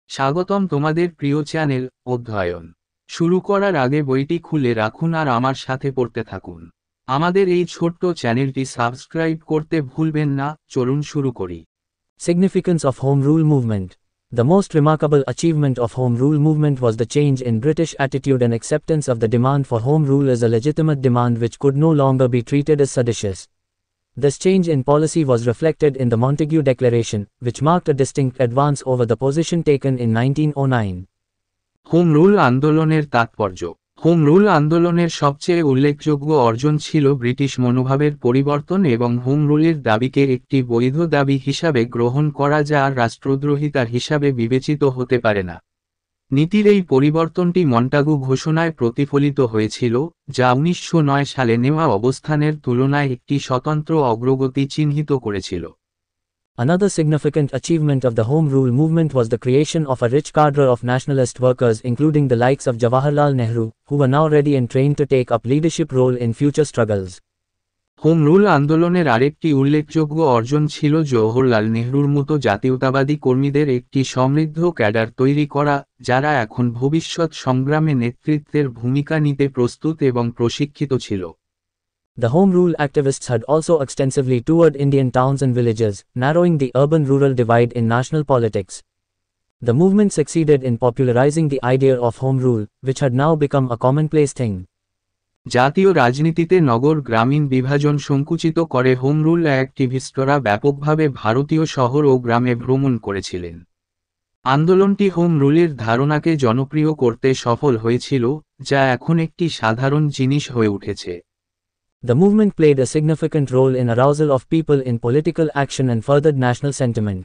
স্বাগতম তোমাদের প্রিয় চ্যানেল অধ্যয়ন শুরু করার আগে বইটি খুলে রাখুন আর আমার সাথে পড়তে থাকুন। আমাদের এই ছোট্ট চ্যানেলটি সাবস্ক্রাইব করতে ভুলবেন না। চলুন শুরু করি। Significance of Home Rule Movement. The most remarkable achievement of Home Rule movement was the change in British attitude and acceptance of the demand for home rule as a legitimate demand which could no longer be treated as seditious. This change in policy was reflected in the Montague Declaration, which marked a distinct advance over the position taken in 1909. Home rule আন্দোলনের তাৎপর্য। Home rule আন্দোলনের সবচেয়ে উল্লেখযোগ্য অর্জন ছিল British মনোভাবের পরিবর্তন এবং হোম রুলের দাবিকে একটি বৈধ দাবি হিসাবে গ্রহণ করা যা আর রাষ্ট্রদ্রোহিতার হিসাবে বিবেচিত হতে পারে না। নীতির এই পরিবর্তনটি মন্টাগু ঘোষণায় প্রতিফলিত হয়েছিল, যা 1909 সালে নেওয়া অবস্থানের তুলনায় একটি স্বতন্ত্র অগ্রগতি চিহ্নিত করেছিল। Another significant achievement of the Home Rule movement was the creation of a rich cadre of nationalist workers including the likes of Jawaharlal Nehru, who were now ready and trained to take up leadership role in future struggles. Home rule আন্দোলনের আরেকটি উল্লেখযোগ্য অর্জন ছিল জওহরলাল নেহরুর মতো জাতীয়তাবাদী কর্মীদের একটি সমৃদ্ধ ক্যাডার তৈরি করা, যারা এখন ভবিষ্যৎ সংগ্রামে নেতৃত্বের ভূমিকা নিতে প্রস্তুত এবং প্রশিক্ষিত ছিল। The Home Rule activists had also extensively toured Indian towns and villages, narrowing the urban-rural divide in national politics. The movement succeeded in popularizing the idea of home rule, which had now become a commonplace thing. জাতীয় রাজনীতিতে নগর গ্রামীণ বিভাজন সংকুচিত করে home rule অ্যাক্টিভিস্টরা ব্যাপকভাবে ভারতীয় শহর ও গ্রামে ভ্রমণ করেছিলেন। আন্দোলনটি হোম রুলের ধারণাকে জনপ্রিয় করতে সফল হয়েছিল, যা এখন একটি সাধারণ জিনিস হয়ে উঠেছে। The movement played a significant role in arousal of people in political action and furthered national sentiment.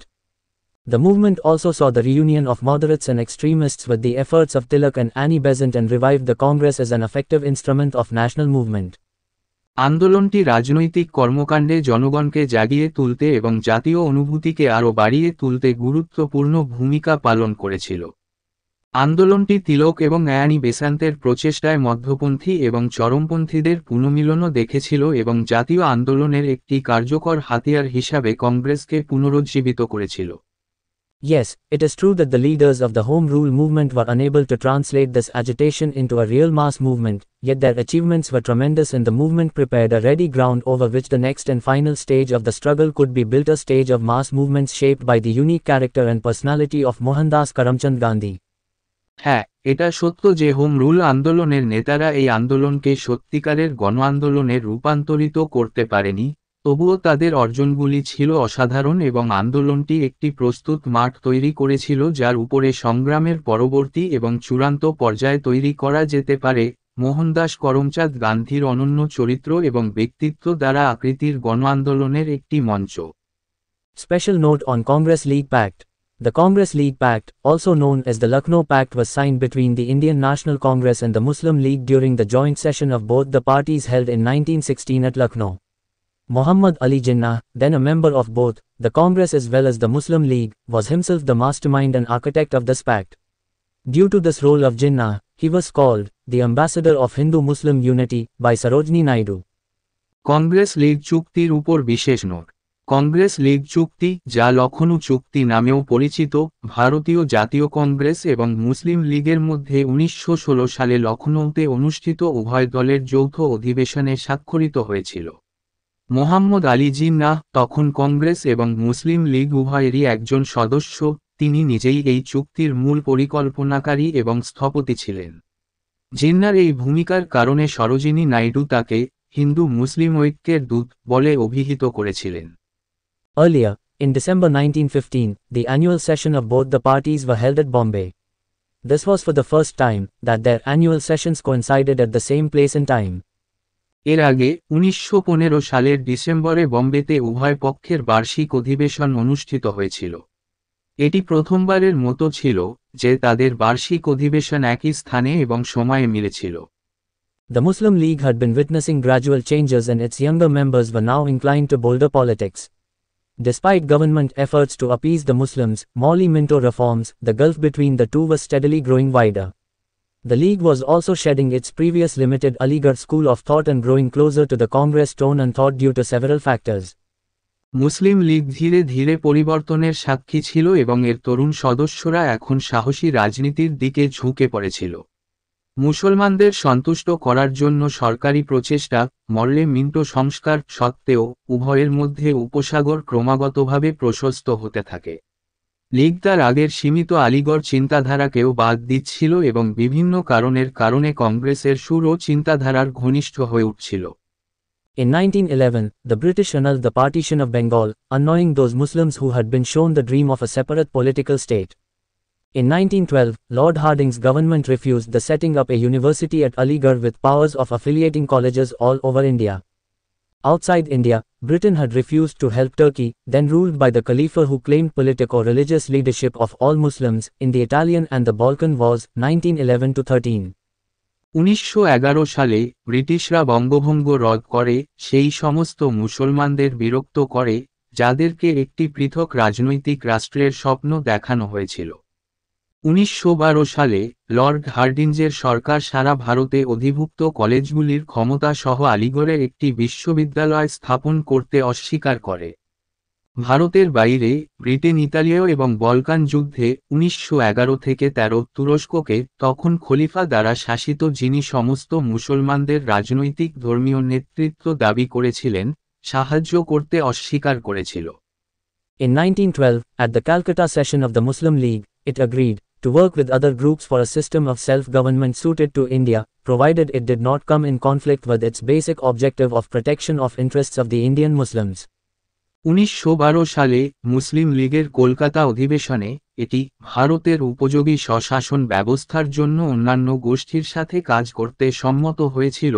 The movement also saw the reunion of moderates and extremists with the efforts of Tilak and Annie Besant and revived the Congress as an effective instrument of national movement. আন্দোলনটি রাজনৈতিক কর্মকাণ্ডে জনগণকে জাগিয়ে তুলতে এবং জাতীয় অনুভূতিকে আরও বাড়িয়ে তুলতে গুরুত্বপূর্ণ ভূমিকা পালন করেছিল। আন্দোলনটি তিলক এবং অ্যানি বেসান্তের প্রচেষ্টায় মধ্যপন্থী এবং চরমপন্থীদের পুনর্মিলনও দেখেছিল এবং জাতীয় আন্দোলনের একটি কার্যকর হাতিয়ার হিসাবে কংগ্রেসকে পুনরুজ্জীবিত করেছিল। Yes, it is true that the leaders of the Home Rule movement were unable to translate this agitation into a real mass movement, yet their achievements were tremendous and the movement prepared a ready ground over which the next and final stage of the struggle could be built, a stage of mass movements shaped by the unique character and personality of Mohandas Karamchand Gandhi. হ্যাঁ, এটা সত্য যে home rule আন্দোলনের নেতারা এই আন্দোলনকে সত্যিকারের গণ আন্দোলনে রূপান্তরিত করতে পারেনি, তবুও তাদের অর্জনগুলি ছিল অসাধারণ এবং আন্দোলনটি একটি প্রস্তুত মাঠ তৈরি করেছিল যার উপরে সংগ্রামের পরবর্তী এবং চূড়ান্ত পর্যায় তৈরি করা যেতে পারে। মোহনদাস করমচাঁদ গান্ধীর অনন্য চরিত্র এবং ব্যক্তিত্ব দ্বারা আকৃতির গণ আন্দোলনের একটি মঞ্চ। Special note on Congress League Pact. The Congress League Pact, also known as the Lucknow Pact, was signed between the Indian National Congress and the Muslim League during the joint session of both the parties held in 1916 at Lucknow. Muhammad Ali Jinnah, then a member of both the Congress as well as the Muslim League, was himself the mastermind and architect of this pact. Due to this role of Jinnah, he was called the ambassador of Hindu-Muslim unity by Sarojini Naidu. Congress League চুক্তির উপর বিশেষ note. Congress League চুক্তি, যা লখনউ চুক্তি নামেও পরিচিত, ভারতীয় জাতীয় কংগ্রেস এবং মুসলিম লীগের মধ্যে 1916 সালে লখনউতে অনুষ্ঠিত উভয় দলের যৌথ অধিবেশনে স্বাক্ষরিত হয়েছিল। মোহাম্মদ আলী জিন্নাহ তখন কংগ্রেস এবং মুসলিম লীগ উভয়েরই একজন সদস্য, তিনি নিজেই এই চুক্তির মূল পরিকল্পনাকারী এবং স্থপতি ছিলেন। জিন্নার এই ভূমিকার কারণে সরোজিনী নাইডু তাকে হিন্দু মুসলিম ঐক্যের দূত বলে অভিহিত করেছিলেন। Earlier, in December 1915, the annual session of both the parties were held at Bombay. This was for the first time that their annual sessions coincided at the same place and time. এর আগে 1915 সালের ডিসেম্বরে বম্বেতে উভয় পক্ষের বার্ষিক অধিবেশন অনুষ্ঠিত হয়েছিল। এটি প্রথমবারের মতো ছিল যে তাদের বার্ষিক অধিবেশন একই স্থানে এবং সময়ে মিলেছিল। The Muslim League had been witnessing gradual changes and its younger members were now inclined to bolder politics. Despite government efforts to appease the Muslims, Mauli Minto reforms, the gulf between the two was steadily growing wider. The League was also shedding its previous limited Aligarh school of thought and growing closer to the Congress tone and thought due to several factors. মুসলিম লীগ ধীরে ধীরে পরিবর্তনের সাক্ষী ছিল এবং এর তরুণ সদস্যরা এখন সাহসী রাজনীতির দিকে ঝুঁকে পড়েছিল। মুসলমানদের সন্তুষ্ট করার জন্য সরকারি প্রচেষ্টা, মরলে মিন্টো সংস্কার সত্ত্বেও উভয়ের মধ্যে উপসাগর ক্রমাগতভাবে প্রশস্ত হতে থাকে। লীগ তার আগের সীমিত আলিগড় চিন্তাধারাকেও বাদ দিচ্ছিল এবং বিভিন্ন কারণের কারণে কংগ্রেসের সুর ও চিন্তাধারার ঘনিষ্ঠ হয়ে উঠছিল। In 1911, the British annulled the partition of Bengal, annoying those Muslims who had been shown the dream of a separate political state. In 1912, Lord Hardinge's government refused the setting up a university at Aligarh with powers of affiliating colleges all over India. Outside India, Britain had refused to help Turkey, then ruled by the Khalifa who claimed politico-religious leadership of all Muslims, in the Italian and the Balkan Wars, 1911-13. 1911 সালে ব্রিটিশরা বঙ্গভঙ্গ রদ করে সেই সমস্ত মুসলমানদের বিরক্ত করে যাদেরকে একটি পৃথক রাজনৈতিক রাষ্ট্রের স্বপ্ন দেখানো হয়েছিল। 1912 সালে লর্ড হার্ডিঞ্জের সরকার সারা ভারতে অধিভুক্ত কলেজগুলির ক্ষমতা সহ আলিগড়ে একটি বিশ্ববিদ্যালয় স্থাপন করতে অস্বীকার করে। ভারতের বাইরে ব্রিটেন ইতালীয় এবং বলকান যুদ্ধে 1911-13 তুরস্ককে তখন খলিফা দ্বারা শাসিত, যিনি সমস্ত মুসলমানদের রাজনৈতিক ধর্মীয় নেতৃত্ব দাবি করেছিলেন, সাহায্য করতে অস্বীকার করেছিল। In 1912, at the Calcutta session of the Muslim League, it agreed to work with other groups for a system of self-government suited to India, provided it did not come in conflict with its basic objective of protection of interests of the Indian Muslims. 1912 সালে মুসলিম লীগের কলকাতা অধিবেশনে এটি ভারতের উপযোগী স্বশাসন ব্যবস্থার জন্য অন্যান্য গোষ্ঠীর সাথে কাজ করতে সম্মত হয়েছিল,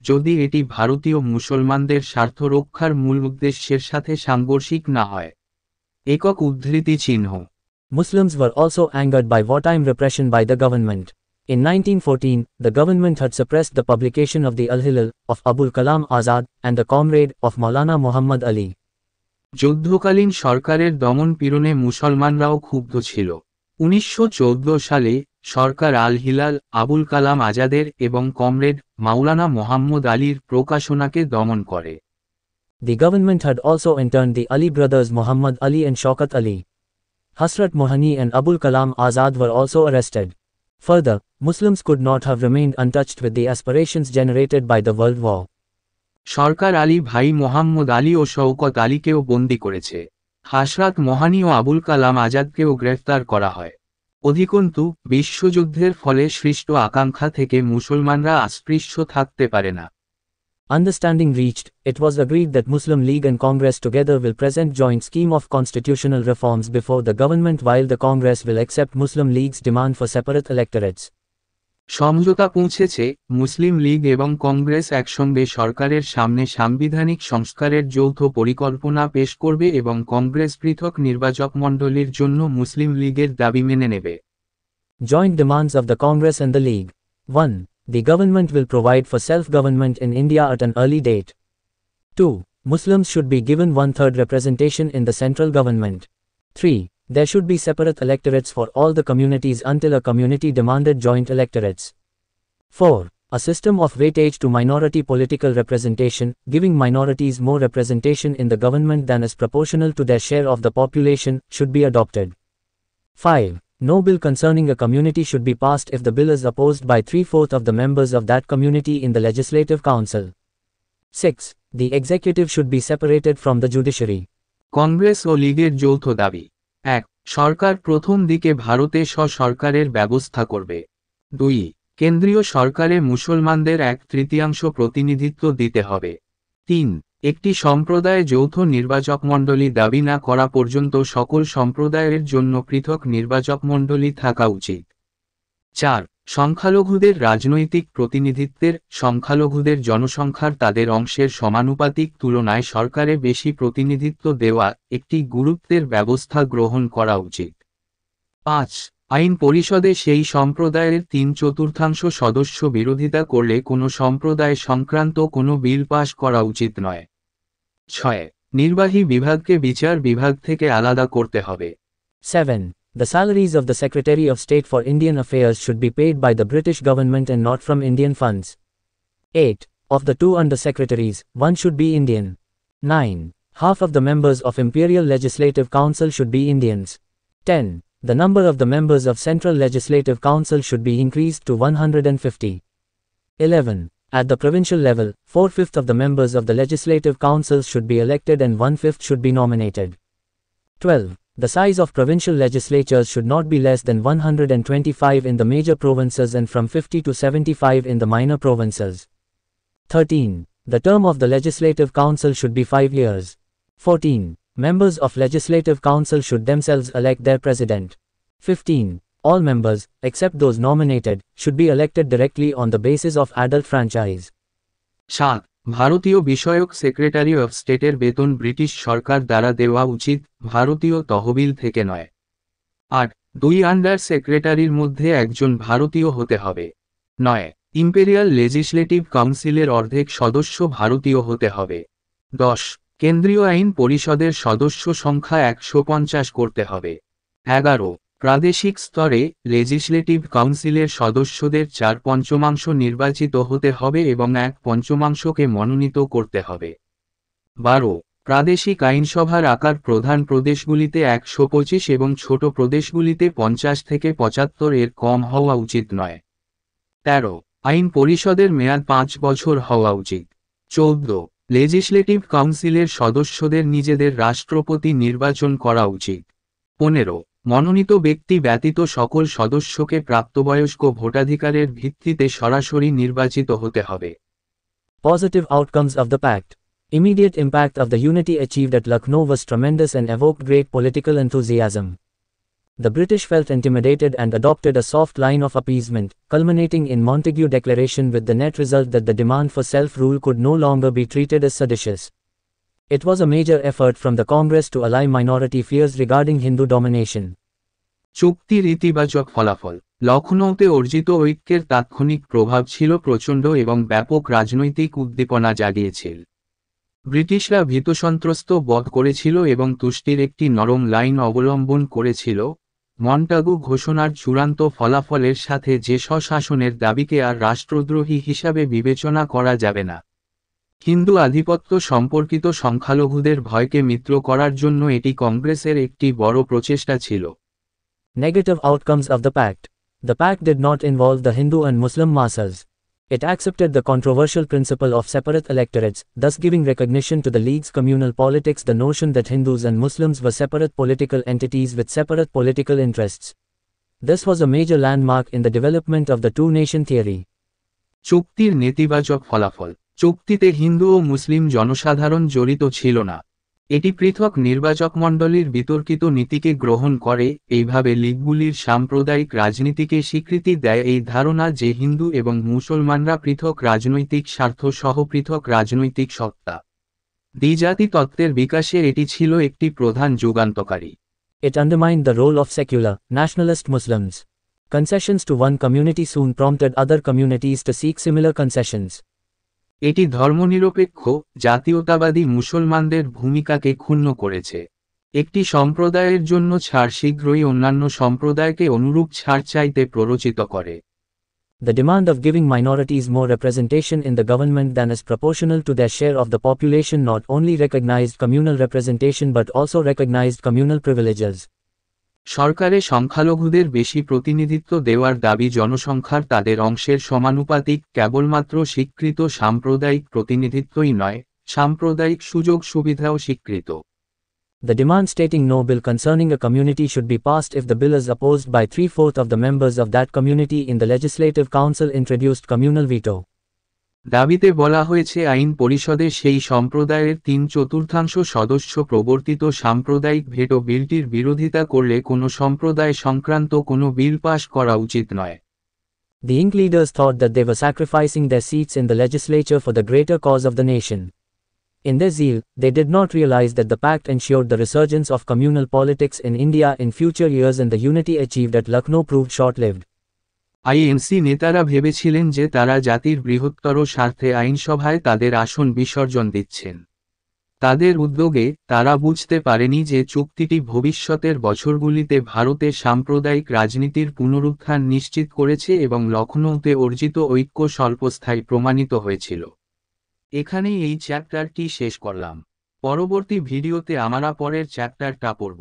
যদি এটি ভারতীয় মুসলমানদের স্বার্থ রক্ষার মূল উদ্দেশ্যের সাথে সাংঘর্ষিক না হয়। একক উদ্ধৃতি চিহ্ন। Muslims were also angered by wartime repression by the government. In 1914, the government had suppressed the publication of the Al-Hilal, of Abul Kalam Azad, and the Comrade, of Maulana Muhammad Ali. যুদ্ধকালীন সরকারের দমন পীড়নে মুসলমানরাও ক্ষুব্ধ ছিল। 1914 সালে সরকার Al Hilal, Abul Kalam আজাদের এবং comrade মাওলানা মোহাম্মদ আলীর প্রকাশনাকে দমন করে। The government had also interned the Ali brothers Muhammad Ali and Shaukat Ali. Hasrat Mohani and Abul Kalam Azad were also arrested. Further, Muslims could not have remained untouched with the aspirations generated by the World War. সরকার আলী ভাই মোহাম্মদ আলী ও শওকত আলীকেও বন্দী করেছে। হাসরাত মোহানি ও আবুল কালাম আজাদকেও গ্রেফতার করা হয়। অধিকন্তু বিশ্বযুদ্ধের ফলে সৃষ্ট আকাঙ্ক্ষা থেকে মুসলমানরা অস্পৃশ্য থাকতে পারে না। Understanding reached, it was agreed that Muslim League and Congress together will present joint scheme of constitutional reforms before the government, while the Congress will accept Muslim League's demand for separate electorates. সমঝোতা পৌঁছেছে, মুসলিম লীগ এবং কংগ্রেস একসঙ্গে সরকারের সামনে সাংবিধানিক সংস্কারের যৌথ পরিকল্পনা পেশ করবে এবং কংগ্রেস পৃথক নির্বাচকমণ্ডলীর জন্য মুসলিম লীগের দাবি মেনে নেবে। Joint demands of the Congress and the League. 1. The government will provide for self-government in India at an early date. 2. Muslims should be given 1/3 representation in the central government. 3. There should be separate electorates for all the communities until a community demanded joint electorates. 4. A system of weightage to minority political representation, giving minorities more representation in the government than is proportional to their share of the population, should be adopted. 5. No bill concerning a community should be passed if the bill is opposed by 3/4 of the members of that community in the Legislative Council. 6. The executive should be separated from the judiciary. Congress ও লীগের যৌথ দাবি। 1. সরকার প্রথম দিকে ভারতে স্ব-সরকারের ব্যবস্থা করবে। 2. কেন্দ্রীয় সরকারে মুসলমানদের 1/3 প্রতিনিধিত্ব দিতে হবে। 3. একটি সম্প্রদায়ে যৌথ নির্বাচকমণ্ডলী দাবি না করা পর্যন্ত সকল সম্প্রদায়ের জন্য পৃথক নির্বাচকমণ্ডলী থাকা উচিত। 4. সংখ্যালঘুদের রাজনৈতিক প্রতিনিধিত্বের, সংখ্যালঘুদের জনসংখ্যার তাদের অংশের সমানুপাতিক তুলনায় সরকারে বেশি প্রতিনিধিত্ব দেওয়া একটি গুরুত্বের ব্যবস্থা গ্রহণ করা উচিত। 5. আইন পরিষদে সেই সম্প্রদায়ের 3/4 সদস্য বিরোধিতা করলে কোনো সম্প্রদায় সংক্রান্ত কোনো বিল পাশ করা উচিত নয়। 6. নির্বাহী বিভাগকে বিচার বিভাগ থেকে আলাদা করতে হবে। 7. The salaries of the Secretary of State for Indian Affairs should be paid by the British government and not from Indian funds. 8. Of the 2 under-secretaries, 1 should be Indian. 9. Half of the members of Imperial Legislative Council should be Indians. 10. The number of the members of Central Legislative Council should be increased to 150. 11. At the provincial level, 4/5 of the members of the legislative councils should be elected and 1/5 should be nominated. 12. The size of provincial legislatures should not be less than 125 in the major provinces and from 50 to 75 in the minor provinces. 13. The term of the legislative council should be 5 years. 14. Members of legislative council should themselves elect their president. 15. All members, except those nominated, should be elected directly on the basis of adult franchise. 7. ভারতীয় বিষয়ক secretary of স্টেটের বেতন British সরকার দ্বারা দেওয়া উচিত, ভারতীয় তহবিল থেকে নয়। 8. 2 আন্ডার সেক্রেটারির মধ্যে একজন ভারতীয় হতে হবে। 9. ইম্পেরিয়াল লেজিসলেটিভ কাউন্সিলের অর্ধেক সদস্য ভারতীয় হতে হবে। 10. কেন্দ্রীয় আইন পরিষদের সদস্য সংখ্যা 150 করতে হবে। 11. প্রাদেশিক স্তরে লেজিসলেটিভ কাউন্সিলের সদস্যদের 4/5 নির্বাচিত হতে হবে এবং 1/5কে মনোনীত করতে হবে। 12. প্রাদেশিক আইনসভার আকার প্রধান প্রদেশগুলিতে 125 এবং ছোট প্রদেশগুলিতে 50 থেকে 75 এর কম হওয়া উচিত নয়। 13. আইন পরিষদের মেয়াদ 5 বছর হওয়া উচিত। 14. লেজিসলেটিভ কাউন্সিলের সদস্যদের নিজেদের রাষ্ট্রপতি নির্বাচন করা উচিত। 15. মনোনীত ব্যক্তি ব্যতীত সকল সদস্যকে প্রাপ্তবয়স্ক ভোটাধিকারের ভিত্তিতে সরাসরি নির্বাচিত হতে হবে। Positive outcomes of the pact. Immediate impact of the unity achieved at Lucknow was tremendous and evoked great political enthusiasm. The British felt intimidated and adopted a soft line of appeasement, culminating in Montague Declaration with the net result that the demand for self-rule could no longer be treated as seditious. It was a major effort from the Congress to allay minority fears regarding Hindu domination. চুক্তির ইতিবাচক ফলাফল। লখনৌতে অর্জিত ঐক্যের তাৎক্ষণিক প্রভাব ছিল প্রচণ্ড এবং ব্যাপক রাজনৈতিক উদ্দীপনা জাগিয়েছিল। ব্রিটিশরা ভীতসন্ত্রস্ত বোধ করেছিল এবং তুষ্টির একটি নরম লাইন অবলম্বন করেছিল। মন্টাগু ঘোষণার চূড়ান্ত ফলাফলের সাথে যে স্বশাসনের দাবিকে আর রাষ্ট্রদ্রোহী হিসাবে বিবেচনা করা যাবে না। হিন্দু আধিপত্য সম্পর্কিত সংখ্যালঘুদের ভয়কে মিত্র করার জন্য এটি কংগ্রেসের একটি বড় প্রচেষ্টা ছিল। Negative outcomes of the pact. The pact did not involve the Hindu and Muslim masses. It accepted the controversial principle of separate electorates, thus giving recognition to the League's communal politics, the notion that Hindus and Muslims were separate political entities with separate political interests. This was a major landmark in the development of the two-nation theory. চুক্তির নেতিবাচক ফলাফল। চুক্তিতে হিন্দু ও মুসলিম জনসাধারণ জড়িত ছিল না। এটি পৃথক নির্বাচকমণ্ডলীর বিতর্কিত নীতিকে গ্রহণ করে, এইভাবে লীগগুলির সাম্প্রদায়িক রাজনীতিকে স্বীকৃতি দেয় এই ধারণা যে হিন্দু এবং মুসলমানরা পৃথক রাজনৈতিক স্বার্থ সহ পৃথক রাজনৈতিক সত্তা। দ্বিজাতি তত্ত্বের বিকাশে এটি ছিল একটি প্রধান যুগান্তকারী। It undermined the role of secular, nationalist Muslims. Concessions to one community soon prompted other communities to seek similar concessions. এটি ধর্মনিরপেক্ষ, জাতীয়তাবাদী মুসলমানদের ভূমিকাকে ক্ষুণ্ণ করেছে। একটি সম্প্রদায়ের জন্য ছাড় শীঘ্রই অন্যান্য সম্প্রদায়কে অনুরূপ ছাড় চাইতে প্ররোচিত করে। The demand of giving minorities more representation in the government than is proportional to their share of the population not only recognized communal representation but also recognized communal privileges. সরকারে সংখ্যালঘুদের বেশি প্রতিনিধিত্ব দেওয়ার দাবি জনসংখ্যার তাদের অংশের সমানুপাতিক, কেবলমাত্র স্বীকৃত সাম্প্রদায়িক প্রতিনিধিত্বই নয়, সাম্প্রদায়িক সুযোগ সুবিধাও স্বীকৃত। The demand stating no bill concerning a community should be passed if the bill is opposed by 3/4 of the members of that community in the Legislative Council introduced communal veto. দাবিতে বলা হয়েছে আইন পরিষদে সেই সম্প্রদায়ের 3/4 সদস্য প্রবর্তিত সাম্প্রদায়িক ভেটো বিলটির বিরোধিতা করলে কোনো সম্প্রদায় সংক্রান্ত কোনো বিল পাশ করা উচিত নয়। The Inc. leaders thought that they were sacrificing their seats in the legislature for the greater cause of the nation. In their zeal, they did not realize that the pact ensured the resurgence of communal politics in India in future years and the unity achieved at Lucknow proved short-lived. INC নেতারা ভেবেছিলেন যে তারা জাতির বৃহত্তর স্বার্থে আইনসভায় তাদের আসন বিসর্জন দিচ্ছেন। তাদের উদ্যোগে তারা বুঝতে পারেনি যে চুক্তিটি ভবিষ্যতের বছরগুলিতে ভারতে সাম্প্রদায়িক রাজনীতির পুনরুত্থান নিশ্চিত করেছে এবং লখনৌতে অর্জিত ঐক্য স্বল্পস্থায়ী প্রমাণিত হয়েছিল। এখানেই এই চ্যাপ্টারটি শেষ করলাম। পরবর্তী ভিডিওতে আমরা পরের চ্যাপ্টারটা পড়ব।